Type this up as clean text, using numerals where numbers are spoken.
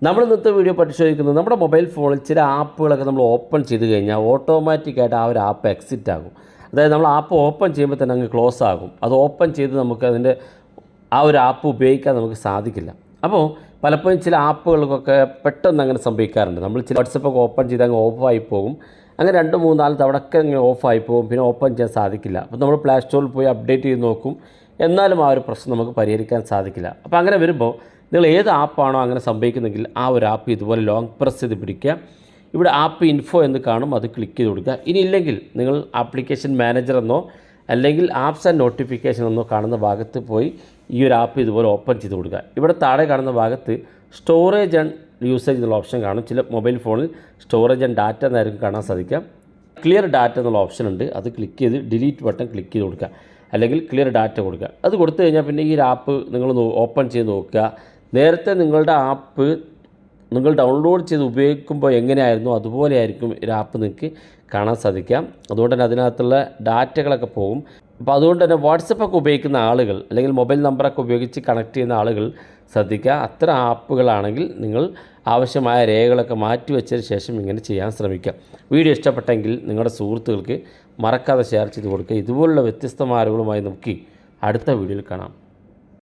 നമ്മൾ ഇന്നത്തെ വീഡിയോ പരിശോധിക്കുന്നത് നമ്മുടെ മൊബൈൽ ഫോണിൽ ചില ആപ്പുകളൊക്കെ നമ്മൾ ഓപ്പൺ ചെയ്ത് കഴിഞ്ഞാൽ ഓട്ടോമാറ്റിക്കായിട്ട് ആ ഒരു ആപ്പ് എക്സിറ്റ് ആകും. അതായത് നമ്മൾ ആപ്പ് ഓപ്പൺ ചെയ്യുമ്പോൾ തന്നെ അങ്ങ് ക്ലോസ് ആകും. അത് ഓപ്പൺ ചെയ്ത് നമുക്ക് അതിൻ്റെ ആ ഒരു ആപ്പ് ഉപയോഗിക്കാൻ നമുക്ക് സാധിക്കില്ല. അപ്പോൾ പലപ്പോഴും ചില ആപ്പുകൾക്കൊക്കെ പെട്ടെന്ന് അങ്ങനെ സംഭവിക്കാറുണ്ട്. നമ്മൾ ചില വാട്സപ്പൊക്കെ ഓപ്പൺ ചെയ്ത് അങ്ങ് ഓഫായി പോകും. അങ്ങനെ 2, 3, 4 തവണയൊക്കെ അങ്ങ് ഓഫായി പോകും. പിന്നെ ഓപ്പൺ ചെയ്യാൻ സാധിക്കില്ല. അപ്പോൾ നമ്മൾ പ്ലേ സ്റ്റോറിൽ പോയി അപ്ഡേറ്റ് ചെയ്ത് നോക്കും. എന്നാലും ആ ഒരു പ്രശ്നം നമുക്ക് പരിഹരിക്കാൻ സാധിക്കില്ല. അപ്പോൾ അങ്ങനെ വരുമ്പോൾ നിങ്ങൾ ഏത് ആപ്പാണോ അങ്ങനെ സംഭവിക്കുന്നെങ്കിൽ ആ ഒരു ആപ്പ് ഇതുപോലെ ലോങ് പ്രസ് ചെയ്ത് പിടിക്കുക. ഇവിടെ ആപ്പ് ഇൻഫോ എന്ന് കാണും, അത് ക്ലിക്ക് ചെയ്ത് കൊടുക്കുക. ഇനി ഇല്ലെങ്കിൽ നിങ്ങൾ ആപ്ലിക്കേഷൻ മാനേജർ എന്നോ അല്ലെങ്കിൽ ആപ്സ് ആൻഡ് നോട്ടിഫിക്കേഷൻ എന്നോ കാണുന്ന ഭാഗത്ത് പോയി ഈ ഒരു ആപ്പ് ഇതുപോലെ ഓപ്പൺ ചെയ്ത് കൊടുക്കുക. ഇവിടെ താഴെ കാണുന്ന ഭാഗത്ത് സ്റ്റോറേജ് ആൻഡ് യൂസേജ് എന്നുള്ള ഓപ്ഷൻ കാണും. ചില മൊബൈൽ ഫോണിൽ സ്റ്റോറേജ് ആൻഡ് ഡാറ്റ എന്നായിരിക്കും കാണാൻ സാധിക്കുക. ക്ലിയർ ഡാറ്റ എന്നുള്ള ഓപ്ഷൻ ഉണ്ട്, അത് ക്ലിക്ക് ചെയ്ത് ഡിലീറ്റ് ബട്ടൺ ക്ലിക്ക് ചെയ്ത് കൊടുക്കുക, അല്ലെങ്കിൽ ക്ലിയർ ഡാറ്റ കൊടുക്കുക. അത് കൊടുത്തു കഴിഞ്ഞാൽ പിന്നെ ഈ ഒരു ആപ്പ് നിങ്ങൾ ഓപ്പൺ ചെയ്ത് നോക്കുക. നേരത്തെ നിങ്ങളുടെ ആപ്പ് നിങ്ങൾ ഡൗൺലോഡ് ചെയ്ത് ഉപയോഗിക്കുമ്പോൾ എങ്ങനെയായിരുന്നു അതുപോലെ ആയിരിക്കും ഒരു ആപ്പ് നിങ്ങൾക്ക് കാണാൻ സാധിക്കാം. അതുകൊണ്ട് തന്നെ അതിനകത്തുള്ള ഡാറ്റകളൊക്കെ പോകും. അപ്പോൾ അതുകൊണ്ട് തന്നെ വാട്സപ്പൊക്കെ ഉപയോഗിക്കുന്ന ആളുകൾ അല്ലെങ്കിൽ മൊബൈൽ നമ്പറൊക്കെ ഉപയോഗിച്ച് കണക്ട് ചെയ്യുന്ന ആളുകൾ ശ്രദ്ധിക്കുക. അത്തരം ആപ്പുകളാണെങ്കിൽ നിങ്ങൾ ആവശ്യമായ രേഖകളൊക്കെ മാറ്റി വെച്ചതിന് ശേഷം ഇങ്ങനെ ചെയ്യാൻ ശ്രമിക്കുക. വീഡിയോ ഇഷ്ടപ്പെട്ടെങ്കിൽ നിങ്ങളുടെ സുഹൃത്തുക്കൾക്ക് മറക്കാതെ ഷെയർ ചെയ്ത് കൊടുക്കുക. ഇതുപോലുള്ള വ്യത്യസ്തമായ അറിവുകളുമായി നമുക്ക് അടുത്ത വീഡിയോയിൽ കാണാം.